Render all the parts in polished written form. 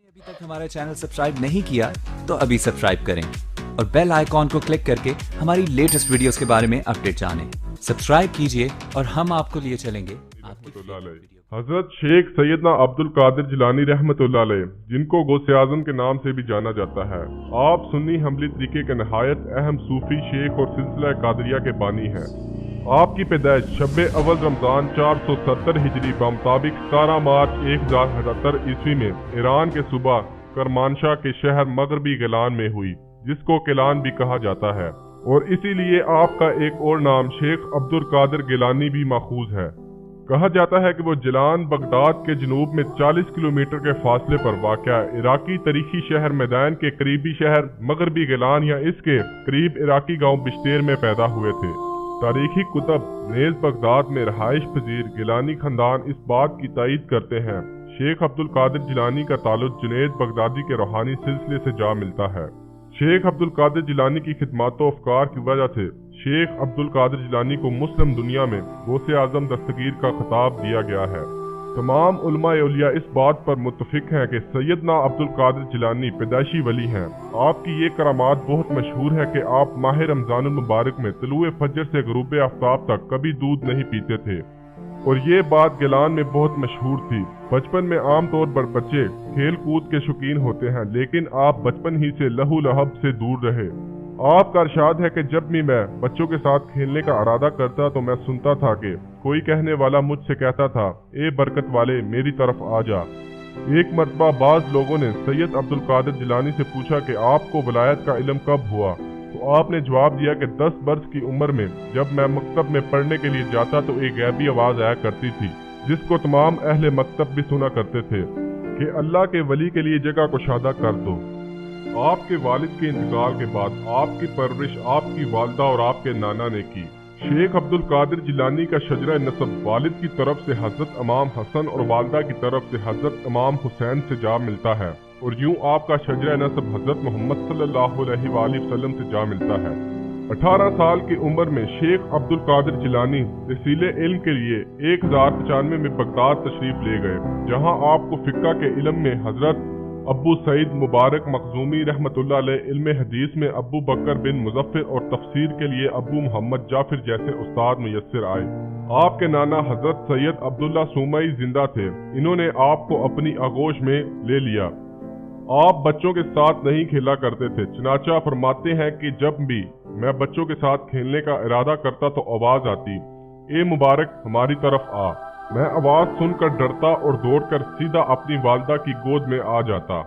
अभी तक हमारा चैनल सब्सक्राइब नहीं किया तो अभी सब्सक्राइब करें और बेल आइकॉन को क्लिक करके हमारी लेटेस्ट वीडियोस के बारे में अपडेट जानें। सब्सक्राइब कीजिए और हम आपको लिए चलेंगे आपकी वीडियो। हजरत शेख सैयदना अब्दुल कादिर जिलानी रहमतुल्लाह अलैह, जिनको गौसे आजम के नाम से भी जाना जाता है, आप सुन्नी हमली तरीके के नहायत अहम सूफी शेख और सिलसिला कादरिया के बानी हैं। आपकी पैदाइश शब अव्वल रमजान 470 हिजरी मुताबिक 17 मार्च 1078 ईस्वी में ईरान के सूबा करमानशाह के शहर मगरबी गिलान में हुई, जिसको किलान भी कहा जाता है, और इसीलिए आपका एक और नाम शेख अब्दुल कादिर गिलानी भी माखूज है। कहा जाता है कि वो जिलान बगदाद के जनूब में 40 किलोमीटर के फासले पर वाक़या इराकी तारीखी शहर मैदान के करीबी शहर मगरबी गिलान या इसके करीब इराकी गांव बिश्तेर में पैदा हुए थे। तारीखी कुतब नेज़ बगदाद में रहाइश पजीर गिलानी खानदान इस बात की तायद करते हैं शेख अब्दुल कादिर जिलानी का ताल्लुक जुनैद बगदादी के रूहानी सिलसिले से जा मिलता है। शेख अब्दुल कादिर जिलानी की खिदमत व अफकार की वजह से शेख अब्दुल कादिर जिलानी को मुस्लिम दुनिया में गौसे आजम दस्तगीर का खिताब दिया गया है। तमाम उलमाए औलिया इस बात पर मुत्तफिक हैं कि सैयदना अब्दुल कादिर जिलानी पैदाइशी वली हैं। आपकी ये करामात बहुत मशहूर है कि आप माह रमजानुल मुबारक में तलुए फजर से गुरूब आफ्ताब तक कभी दूध नहीं पीते थे, और ये बात गिलान में बहुत मशहूर थी। बचपन में आमतौर पर बच्चे खेल कूद के शौकीन होते हैं, लेकिन आप बचपन ही से लहू लहब से दूर रहे। आपका इरशाद है कि जब भी मैं बच्चों के साथ खेलने का इरादा करता तो मैं सुनता था कि कोई कहने वाला मुझसे कहता था, ए बरकत वाले मेरी तरफ आ जा। एक मरतबा बाज लोगों ने सैयद अब्दुल कादिर जिलानी से पूछा कि आपको वलायत का इल्म कब हुआ, तो आपने जवाब दिया कि 10 वर्ष की उम्र में जब मैं मकतब में पढ़ने के लिए जाता तो एक गैबी आवाज आया करती थी, जिसको तमाम अहले मकतब भी सुना करते थे कि अल्लाह के वली के लिए जगह कुशादा कर दो। आपके वालिद के इंतकाल के बाद आपकी परवरिश आपकी वालदा और आपके नाना ने की। शेख अब्दुल कादिर जिलानी का शजरा नसब वालिद की तरफ से हजरत इमाम हसन और वालदा की तरफ से हजरत इमाम हुसैन से जा मिलता है, और यूं आपका शजरा नसब हजरत मोहम्मद सल्लल्लाहु अलैहि वसल्लम से जा मिलता है। 18 साल की उम्र में शेख अब्दुल कादिर जिलानी तहसीले इल्म के लिए 1095 में बगदाद तशरीफ ले गए, जहां आपको फिक्का के इल्म में हजरत अबू सईद मुबारक मखजूमी रहमतुल्लाह अलैह, इल्म हदीस में अबू बकर बिन मुजफ्फर और तफसीर के लिए अबू मोहम्मद जाफिर जैसे उस्ताद मुयस्सर आए। आपके नाना हजरत सैयद अब्दुल्ला सुमई जिंदा थे। इन्होंने आपको अपनी आगोश में ले लिया। आप बच्चों के साथ नहीं खेला करते थे, चनाचा फरमाते हैं कि जब भी मैं बच्चों के साथ खेलने का इरादा करता तो आवाज आती, ए मुबारक हमारी तरफ आ। मैं आवाज सुनकर डरता और दौड़कर सीधा अपनी वालदा की गोद में आ जाता।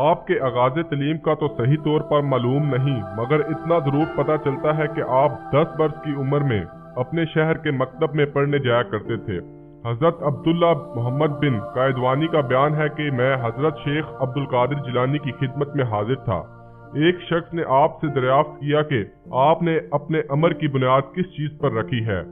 आपके आगाज़ तलीम का तो सही तौर पर मालूम नहीं, मगर इतना जरूर पता चलता है कि आप 10 वर्ष की उम्र में अपने शहर के मकतब में पढ़ने जाया करते थे। हजरत अब्दुल्ला मोहम्मद बिन कायदवानी का बयान है कि मैं हजरत शेख अब्दुल कादिर जिलानी की खिदमत में हाजिर था। एक शख्स ने आपसे दरियाफ्त किया कि आपने अपने अमर की बुनियाद किस चीज पर रखी है।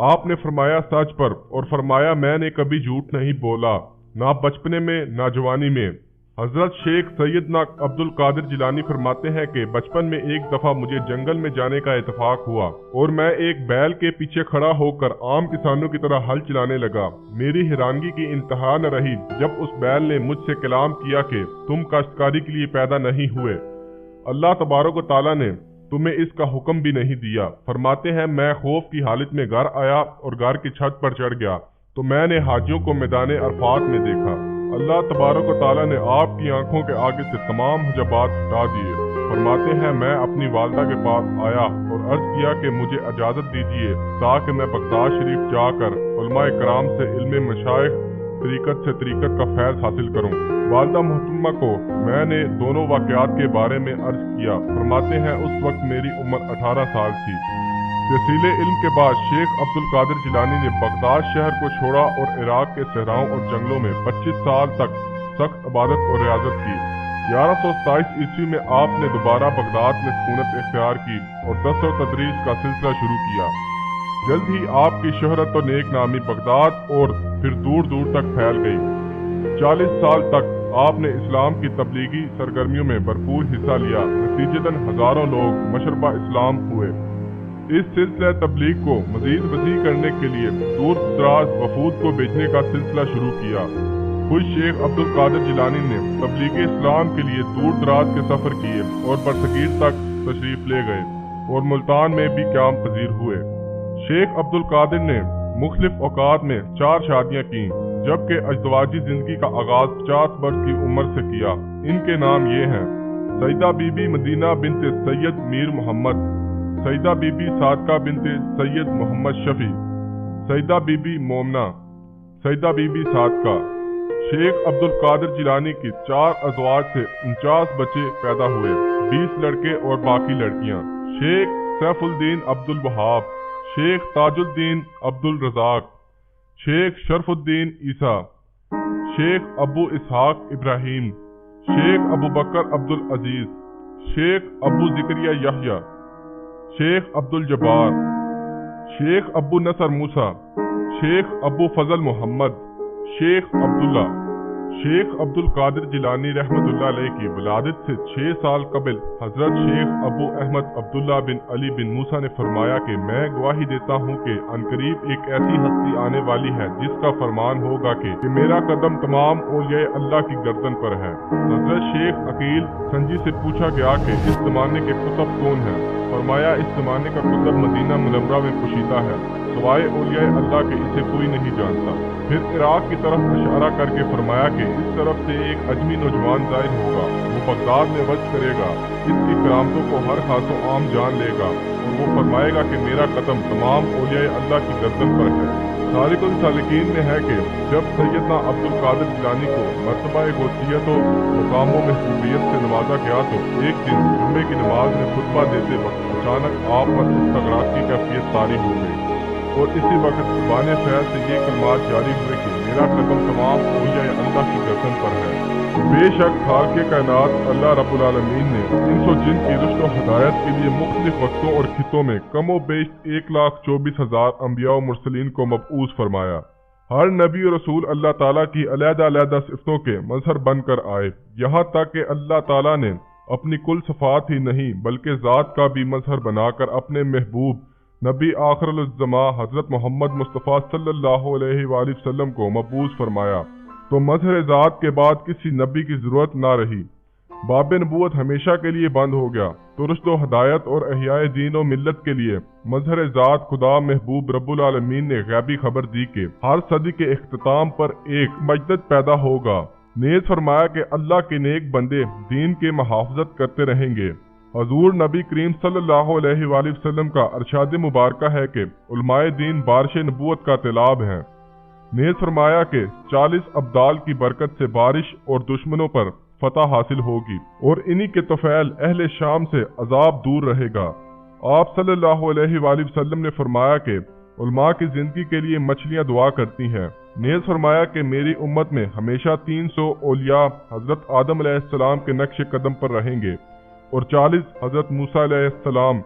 आपने फरमाया सच पर, और फरमाया मैंने कभी झूठ नहीं बोला, ना बचपने में ना जवानी में। हजरत शेख सैयदना अब्दुल कादिर जिलानी फरमाते हैं कि बचपन में एक दफा मुझे जंगल में जाने का इत्तेफाक हुआ, और मैं एक बैल के पीछे खड़ा होकर आम किसानों की तरह हल चलाने लगा। मेरी हैरानगी की इंतहा न रही जब उस बैल ने मुझसे कलाम किया कि तुम काश्तकारी के लिए पैदा नहीं हुए, अल्लाह तबारक व तआला ने तुम्हें इसका हुक्म भी नहीं दिया। फरमाते हैं मैं खौफ की हालत में घर आया और घर की छत पर चढ़ गया तो मैंने हाजियों को मैदान अरफात में देखा। अल्लाह तबारक व तआला ने आपकी आंखों के आगे से तमाम हजाबात हटा दिए। फरमाते हैं मैं अपनी वालदा के पास आया और अर्ज किया कि मुझे इजाजत दीजिए ताकि मैं बगदाद शरीफ जाकर उलमा कराम से इल्म मशाइख तरीकत से तरीकत का फैज़ हासिल करूं। वालदा मोहतरमा को मैंने दोनों वाक़यात के बारे में अर्ज किया। फरमाते हैं उस वक्त मेरी उम्र 18 साल थी। तहसीले इल्म के बाद शेख अब्दुल कादिर जिलानी ने बगदाद शहर को छोड़ा और इराक के सहराओं और जंगलों में 25 साल तक सख्त इबादत और रियाजत की। 1127 ईस्वी में आपने दोबारा बगदाद में सुकूनत इख्तियार की और दर्स और तदरीस का सिलसिला शुरू किया। जल्द ही आपकी शोहरत और नेक नामी बगदाद और फिर दूर दूर तक फैल गई। 40 साल तक आपने इस्लाम की तबलीगी सरगर्मियों में भरपूर हिस्सा लिया। नतीजतन हजारों लोग मशरबा इस्लाम हुए। इस सिलसिला तबलीग को मजीद वसी करने के लिए दूर दराज वफूद को भेजने का सिलसिला शुरू किया। खुद शेख अब्दुल कादिर जिलानी ने तबलीग इस्लाम के लिए दूर दराज के सफर किए और बरसगीर तक तशरीफ ले गए और मुल्तान में भी क़याम पजीर हुए। शेख अब्दुल कादिर ने मुख्तलिफ औकात में 4 शादियां की, जबकि अज़दवाजी जिंदगी का आगाज 50 वर्ष की उम्र से किया। इनके नाम ये हैं: सईदा बीबी मदीना बिनते सैयद मीर मोहम्मद, सईदा बीबी सादका बिनते सैयद मोहम्मद शफी, सईदा बीबी मोमना, सईदा बीबी सादका। शेख अब्दुल कादिर जिलानी की 4 अज़वाज से 49 बच्चे पैदा हुए, 20 लड़के और बाकी लड़कियां। शेख सैफुद्दीन अब्दुल वहाब, शेख ताजुद्दीन अब्दुल रज़ाक, शेख शरफुद्दीन ईसा, शेख अबू इसहाक इब्राहिम, शेख अबू बकर अब्दुल अजीज, शेख अबू ज़िक्रिया यहया, शेख अब्दुल जब्बार, शेख अबू नसर मूसा, शेख अबू फजल मोहम्मद, शेख अब्दुल्ला। शेख अब्दुल कादिर जिलानी रहमतुल्लाह अलैह की विलादत से 6 साल कबल हजरत शेख अबू अहमद अब्दुल्ला बिन अली बिन मूसा ने फरमाया कि मैं गवाही देता हूँ कि अनकरीब एक ऐसी हस्ती आने वाली है जिसका फरमान होगा कि मेरा कदम तमाम औलिया अल्लाह की गर्दन पर है। हजरत शेख अकील संजी से पूछा गया कि इस जमाने के कुतुब कौन है? फरमाया, इस जमाने का कुतुब मदीना मुनव्वरा में पोशीदा है, सिवाय औलिया अल्लाह के इसे कोई नहीं जानता। फिर इराक की तरफ इशारा करके फरमाया कि इस तरफ से एक अजमी नौजवान जाहिर होगा, वो बगदाद में वज करेगा, इसकी करामतों को हर खासो आम जान लेगा और वो फरमाएगा कि मेरा कदम तमाम औलिया अल्लाह की गर्दन पर है। सालिकुल सालिकीन में है कि जब सैयदना अब्दुल कादिर जिलानी को मर्तबा गौसियत और मुकामों महबूबियत से नवाजा गया तो एक दिन जुम्मे की नमाज में खुतबा देते वक्त अचानक आप पर इस्तगराक की कैफियत तारी हो गई और इसी वक्त ज़ुबान फैज़ से ये कलमात जारी हुए कि मेरा कदम तमाम औलिया अल्लाह की गर्दन पर है। बेशक खाके कायनात अल्लाह रब्बुल आलमीन ने इंस और जिन की रुश्द और हिदायत के लिए मुख्तलिफ वक्तों और खितों में कमो बेश 1,24,000 अंबिया और मुरसलीन को मबऊस फरमाया। हर नबी और रसूल अल्लाह ताला की अलग-अलग सिफ़तों के मजहर बनकर आए, यहाँ तक कि अल्लाह ताला ने अपनी कुल सफ़ात ही नहीं बल्कि ज़ात का भी मजहर बनाकर अपने महबूब नबी आखिरुल ज़मा हज़रत मोहम्मद मुस्तफ़ा सल्लल्लाहु अलैहि वसल्लम को मबूस फरमाया, तो मजहर ज़ात के बाद किसी नबी की ज़रूरत ना रही। बाब नबूवत हमेशा के लिए बंद हो गया, तो रुश्द व हिदायत और अहयाए दीन और मिल्लत के लिए मजहर ज़ात खुदा महबूब रब्बुल आलमीन ने गैबी खबर दी कि हर सदी के इख्तिताम पर एक मजदद पैदा होगा। नेज़ फरमाया कि अल्लाह के नेक बंदे दीन के मुहाफ़ज़त करते रहेंगे। हजूर नबी करीम सल्लल्लाहु अलैहि वसल्लम का अरशाद मुबारका है कि उलमाए दीन बारिश नबूवत का तिलाब हैं। नेज़ फरमाया कि 40 अब्दाल की बरकत से बारिश और दुश्मनों पर फतह हासिल होगी और इन्हीं के तोफैल अहले शाम से अजाब दूर रहेगा। आप सल्लल्लाहु अलैहि वसल्लम ने फरमाया कि उलमा की जिंदगी के लिए मछलियां दुआ करती हैं। नेज़ फरमाया कि मेरी उम्मत में हमेशा 300 औलिया हजरत आदम अलैहिस्सलाम के नक्श कदम पर रहेंगे और 40 हजरत मूसा अलैहिस्सलाम,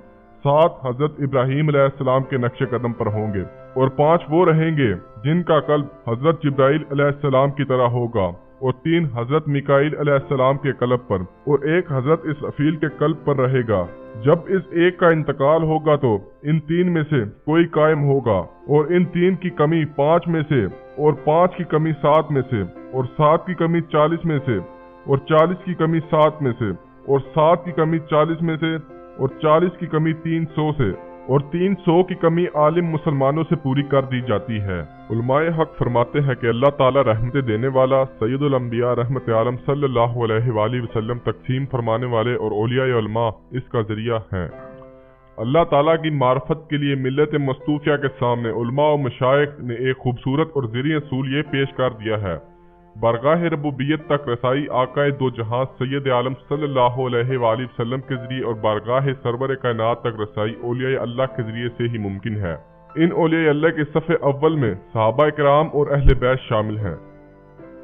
7 हजरत इब्राहीम अलैहिस्सलाम के नक्श कदम पर होंगे और 5 वो रहेंगे जिनका कल्ब हजरत जिब्राइल अलैहिस्सलाम की तरह होगा और 3 हजरत मिकाईल अलैहिस्सलाम के कल्ब पर और 1 हजरत इसराफील के कल्ब पर रहेगा। जब इस एक का इंतकाल होगा तो इन 3 में से कोई कायम होगा और इन 3 की कमी 5 में से और 5 की कमी 7 में से और 7 की कमी 40 में से और 40 की कमी 7 में से और 7 की कमी 40 में से और 40 की कमी 300 से और 300 की कमी आलिम मुसलमानों से पूरी कर दी जाती है। उलमाए हक फरमाते हैं कि अल्लाह ताला रहमतें देने वाला सैयदुल अंबिया रहमत आलम सल्लल्लाहु अलैहि वसल्लम तकसीम फरमाने वाले और औलिया उलमा इसका जरिया हैं। अल्लाह ताला की मार्फत के लिए मिल्लत मस्तूफिया के सामने उलमा और मशाइख ने एक खूबसूरत और ज़रिए असूल ये पेश कर दिया है: बरगाह रबूबियत तक रसाई आकाए दो जहां सैयद आलम सल्लल्लाहु अलैहि वसल्लम के जरिए और बारगाह सरवर कायनात तक रसाई औलिया अल्लाह के जरिए से ही मुमकिन है। इन औलिया अल्लाह के सफ़े अव्वल में सहाबा किराम और अहले बैत शामिल हैं।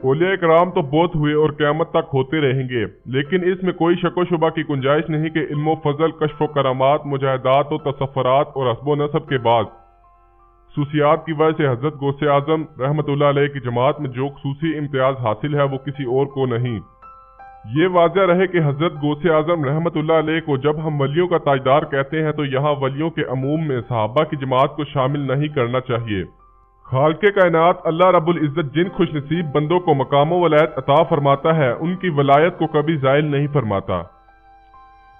औलिया किराम तो बहुत हुए और क़यामत तक होते रहेंगे, लेकिन इसमें कोई शक व शुबा की गुंजाइश नहीं कि इल्म फजल, कश्फ व करामात, मुजाहिदात और तसफ़्फ़ुरात और हस्ब व नसब के बाद खसूसियात की वजह से हजरत गौसे आजम रहमतुल्लाह अलैह की जमात में जो खसूसी इम्तियाज हासिल है वो किसी और को नहीं। ये वाज़ह रहे कि हजरत गौसे आजम रहमतुल्लाह अलैह को जब हम वलियों का ताजदार कहते हैं तो यहाँ वलियों के अमूम में सहाबा की जमात को शामिल नहीं करना चाहिए। خالق کائنات اللہ رب العزت جن خوش نصیب بندوں کو مقام و ولایت عطا فرماتا ہے ان کی ولایت کو کبھی زائل نہیں فرماتا۔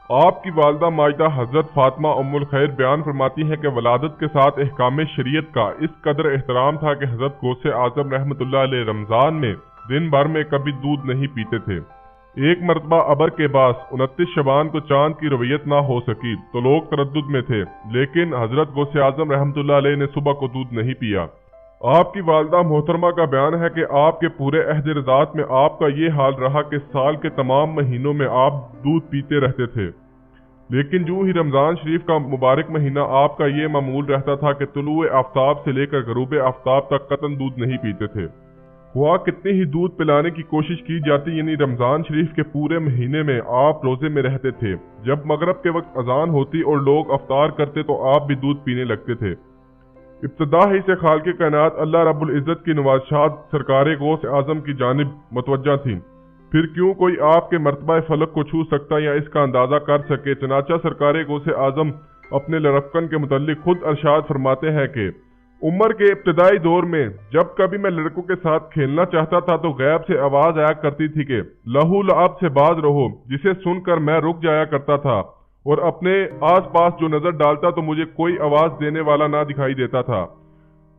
آپ کی والدہ ماجدہ حضرت فاطمہ ام الخیر بیان فرماتی ہیں کہ ولادت کے ساتھ احکام شریعت کا اس قدر احترام تھا کہ حضرت غوث اعظم رحمۃ اللہ علیہ رمضان میں دن بھر میں کبھی دودھ نہیں پیتے تھے۔ ایک مرتبہ ابر کے باعث 29 شعبان کو چاند کی رویت نہ ہو سکی تو لوگ تردد میں تھے، لیکن حضرت غوث اعظم رحمۃ اللہ علیہ نے صبح کو دودھ نہیں پیا۔ آپ کی والدہ محترمہ کا بیان ہے کہ آپ کے پورے عہد رضاعت میں آپ کا یہ حال رہا کہ سال کے تمام مہینوں میں آپ دودھ پیتے رہتے تھے، لیکن جو ہی رمضان شریف کا مبارک مہینہ آپ کا یہ معمول رہتا تھا کہ طلوع آفتاب سے لے کر غروب آفتاب تک قطعاً دودھ نہیں پیتے تھے۔ ہوا کتنی ہی دودھ پلانے کی کوشش کی جاتی، یعنی رمضان شریف کے پورے مہینے میں آپ روزے میں رہتے تھے۔ جب مغرب کے وقت اذان ہوتی اور لوگ افطار کرتے تو آپ بھی دودھ پینے لگتے تھے۔ ابتدا ہی سے خالق کائنات اللہ رب العزت کی نوازشات سرکار غوث اعظم کی جانب متوجہ تھیں، پھر کیوں کوئی آپ کے مرتبہ فلک کو چھو سکتا یا اس کا اندازہ کر سکے۔ چنانچہ سرکار غوث اعظم اپنے لڑکپن کے متعلق خود ارشاد فرماتے ہیں کہ عمر کے ابتدائی دور میں جب کبھی میں لڑکوں کے ساتھ کھیلنا چاہتا تھا تو غیب سے آواز آیا کرتی تھی کہ لہو لعب سے باز رہو، جسے سن کر میں رک جایا کرتا تھا اور اپنے آس پاس جو نظر ڈالتا تو مجھے کوئی آواز دینے والا نہ دکھائی دیتا تھا،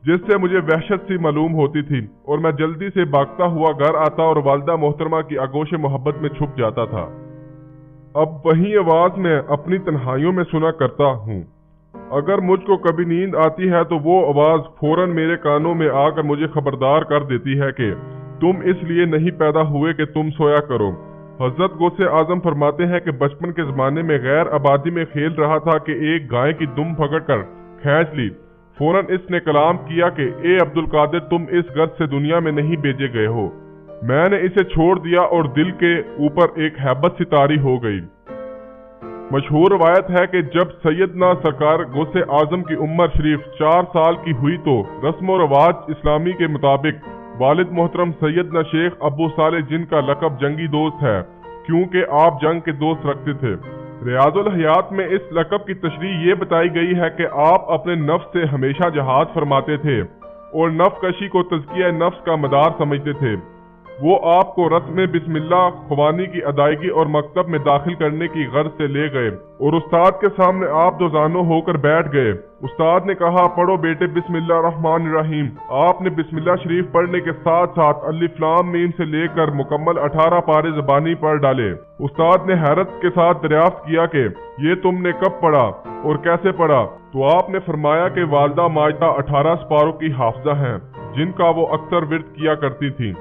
جس سے مجھے وحشت سی معلوم ہوتی تھی اور میں جلدی سے بھاگتا ہوا گھر آتا اور والدہ محترمہ کی آغوش محبت میں چھپ جاتا تھا۔ اب وہی آواز میں اپنی تنہائیوں میں سنا کرتا ہوں۔ اگر مجھ کو کبھی نیند آتی ہے تو وہ آواز فوراً میرے کانوں میں آ کر مجھے خبردار کر دیتی ہے کہ تم اس لیے نہیں پیدا ہوئے کہ تم سویا کرو۔ حضرت غوث اعظم فرماتے ہیں کہ بچپن کے زمانے میں غیر آبادی میں کھیل رہا تھا کہ ایک گائے کی دم پکڑ کر کھینچ لی۔ فوراً اس نے کلام کیا کہ اے عبد القادر، تم اس غرض سے دنیا میں نہیں بھیجے گئے ہو۔ میں نے اسے چھوڑ دیا اور دل کے اوپر ایک ہیبت سی طاری ہو گئی۔ مشہور روایت ہے کہ جب سیدنا سرکار غوث اعظم کی عمر شریف 4 سال کی ہوئی تو رسم و رواج اسلامی کے مطابق والد محترم سیدنا شیخ ابو صالح، جن کا لقب جنگی دوست ہے کیونکہ آپ جنگ کے دوست رکھتے تھے، ریاض الحیات میں اس لقب کی تشریح یہ بتائی گئی ہے کہ آپ اپنے نفس سے ہمیشہ جہاد فرماتے تھے اور نفس کشی کو تزکیہ نفس کا مدار سمجھتے تھے۔ وہ آپ کو رسم بسم اللہ خوانی کی ادائیگی اور مکتب میں داخل کرنے کی غرض سے لے گئے اور استاد کے سامنے آپ دوزانوں ہو کر بیٹھ گئے۔ استاد نے کہا پڑھو بیٹے بسم اللہ الرحمن الرحیم۔ آپ نے بسم اللہ شریف پڑھنے کے ساتھ ساتھ الف لام میم سے لے کر مکمل 18 پارے زبانی پڑھ ڈالے۔ استاد نے حیرت کے ساتھ دریافت کیا کہ یہ تم نے کب پڑھا اور کیسے پڑھا؟ تو آپ نے فرمایا کہ والدہ ماجدہ 18 سپاروں کی حافظہ ہیں جن کا وہ اکثر ورد کیا کرتی تھیں۔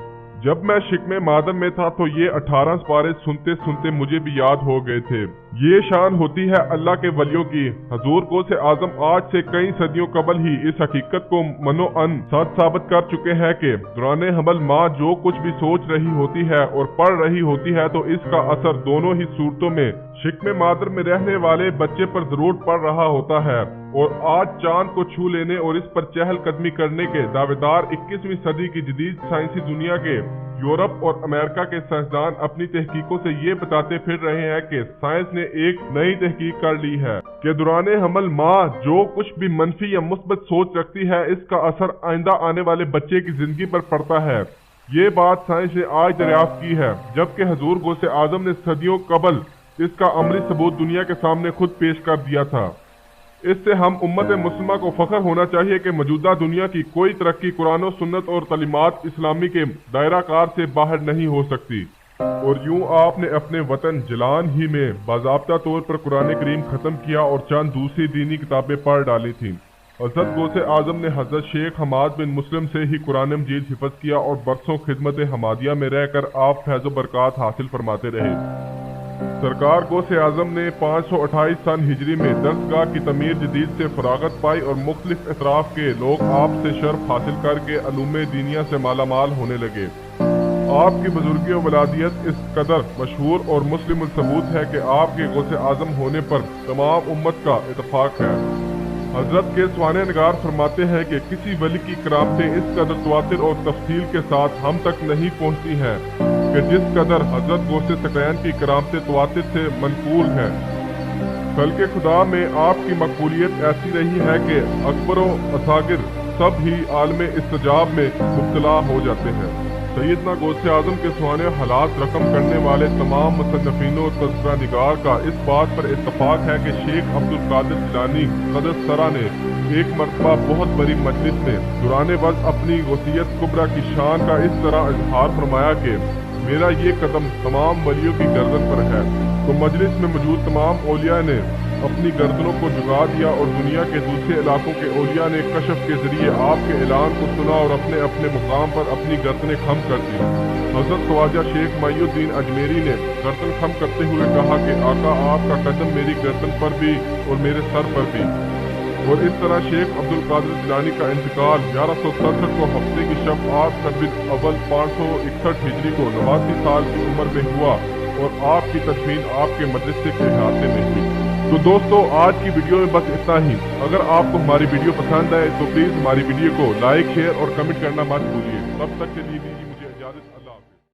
جب میں شکم مادر میں تھا تو یہ 18 سپارے سنتے سنتے مجھے بھی یاد ہو گئے تھے۔ یہ شان ہوتی ہے اللہ کے ولیوں کی۔ حضور غوث اعظم آج سے کئی صدیوں قبل ہی اس حقیقت کو منو ان سچ ثابت کر چکے ہیں کہ دوران حمل ماں جو کچھ بھی سوچ رہی ہوتی ہے اور پڑھ رہی ہوتی ہے تو اس کا اثر دونوں ہی صورتوں میں شکم مادر میں رہنے والے بچے پر ضرور پڑ رہا ہوتا ہے۔ اور آج چاند کو چھو لینے اور اس پر چہل قدمی کرنے کے دعوے دار 21ویں صدی کی جدید سائنسی دنیا کے یورپ اور امریکہ کے سائنسدان اپنی تحقیقوں سے یہ بتاتے پھر رہے ہیں کہ سائنس نے ایک نئی تحقیق کر لی ہے کہ دوران حمل ماں جو کچھ بھی منفی یا مثبت سوچ رکھتی ہے اس کا اثر آئندہ آنے والے بچے کی زندگی پر پڑتا ہے۔ یہ بات سائنس نے آج دریافت کی ہے، جبکہ حضور غوث اعظم نے صدیوں قبل اس کا عملی ثبوت دنیا کے سامنے خود پیش کر دیا تھا۔ اس سے ہم امت مسلمہ کو فخر ہونا چاہیے کہ موجودہ دنیا کی کوئی ترقی قرآن و سنت اور تعلیمات اسلامی کے دائرہ کار سے باہر نہیں ہو سکتی۔ اور یوں آپ نے اپنے وطن جلان ہی میں باضابطہ طور پر قرآن کریم ختم کیا اور چند دوسری دینی کتابیں پڑھ ڈالی تھیں۔ حضرت غوث اعظم نے حضرت شیخ حماد بن مسلم سے ہی قرآن مجید حفظ کیا اور برسوں خدمت حمادیہ میں رہ کر آپ فیض و برکات حاصل فرماتے رہے۔ سرکار غوث اعظم نے 528 سن ہجری میں درسگاہ کی تعمیر جدید سے فراغت پائی اور مختلف اطراف کے لوگ آپ سے شرف حاصل کر کے علوم دینیہ سے مالا مال ہونے لگے۔ آپ کی بزرگی و ولادیت اس قدر مشہور اور مسلم الثبوت ہے کہ آپ کے غوث اعظم ہونے پر تمام امت کا اتفاق ہے۔ حضرت کے سوانح نگار فرماتے ہیں کہ کسی ولی کی کرامتیں اس قدر تواتر اور تفصیل کے ساتھ ہم تک نہیں پہنچتی ہیں کہ جس قدر حضرت غوث ثقلین کی کرامتیں تواتر سے منقول ہیں۔ خلق خدا میں آپ کی مقبولیت ایسی رہی ہے کہ اکبر و اصاغر सब ही आलम इस्तजाब में मुब्तला हो जाते हैं। सैयदना गौसे आजम के सुहाने हालात रकम करने वाले तमाम मुसन्निफीनों और तज़किरा निगार का इस बात पर इत्तफाक है कि शेख अब्दुल कादिर जिलानी क़दससरा ने एक मरतबा बहुत बड़ी मजलिस में दुराने वक्त अपनी वसीयत कुबरा की शान का इस तरह इजहार फरमाया कि मेरा ये कदम तमाम वलियों की गर्दन पर है। तो मजलिस में मौजूद तमाम औलिया ने अपनी गर्दनों को झुका दिया और दुनिया के दूसरे इलाकों के औलिया ने कशफ के जरिए आपके ऐलान को सुना और अपने अपने मुकाम पर अपनी गर्दनें खम कर दी। हज़रत ख्वाजा शेख मायूद्दीन अजमेरी ने गर्दन खम करते हुए कहा कि आका, आपका कदम मेरी गर्दन पर भी और मेरे सर पर भी। और इस तरह शेख अब्दुल कादिर जिलानी का इंतकाल 1167 को हफ्ते की शब 8 रबीउल अव्वल 561 हिजरी को 89 साल की उम्र में हुआ और आपकी तदफीन आपके मदरसे के अहाते में हुई। तो दोस्तों, आज की वीडियो में बस इतना ही। अगर आपको हमारी वीडियो पसंद आए तो प्लीज हमारी वीडियो को लाइक, शेयर और कमेंट करना मत भूलिए। तब तक के लिए दीजिए मुझे इजाजत। अल्लाह हाफ़िज़।